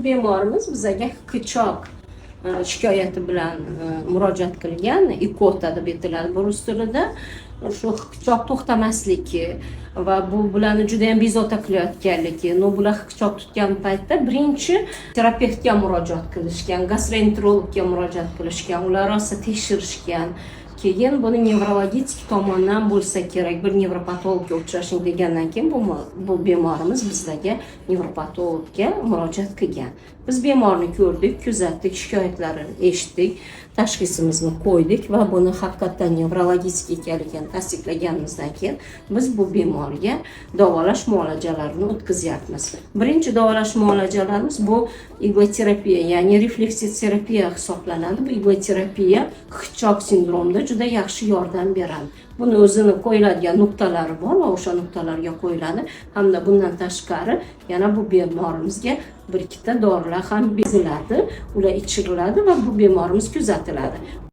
Bemorimiz bizaga hiqichoq shikoyati bilan murojaat qilgan. Ikota deb aytiladi bu rus tilida. Shu hiqichoq to'xtamasligi va bu bularni juda ham bezovta qilayotganligi. Bular hiqichoq tutgan paytda birinchi terapevtga murojaat qilishgan, gastroenterologga murojaat qilishgan, ular rosa tekshirishgan. Keyin buni nevrologik tomondan bo'lsa kerak, bir nevropatologga uchrashing degandan keyin bu bemorimiz bizlarga nevropatologga murojaat qilgan. Biz bemorni ko'rdik, kuzatdik, shikoyatlarini eshitdik, tashxisimizni qo'ydik va buni haqiqatdan nevrologik ekanligini tasdiqlaganimizdan keyin biz bu bemorga davolash muolajalarini o'tkazyapmiz. Birinchi davolash muolajalarimiz bu igloterapiya, ya'ni refleksiya terapiya hisoblanadi. Bu igloterapiya hiqichoq sindromida juda yaxshi yordam beradi. Buni o'zini qo'yiladigan nuqtalari bor va o'sha nuqtalarga qo'yiladi. Hamda bundan tashqari yana bu bemorimizga bir ikkita dorilar ham beziladi, ular ichiriladi va bu bemorimiz kuzatiladi.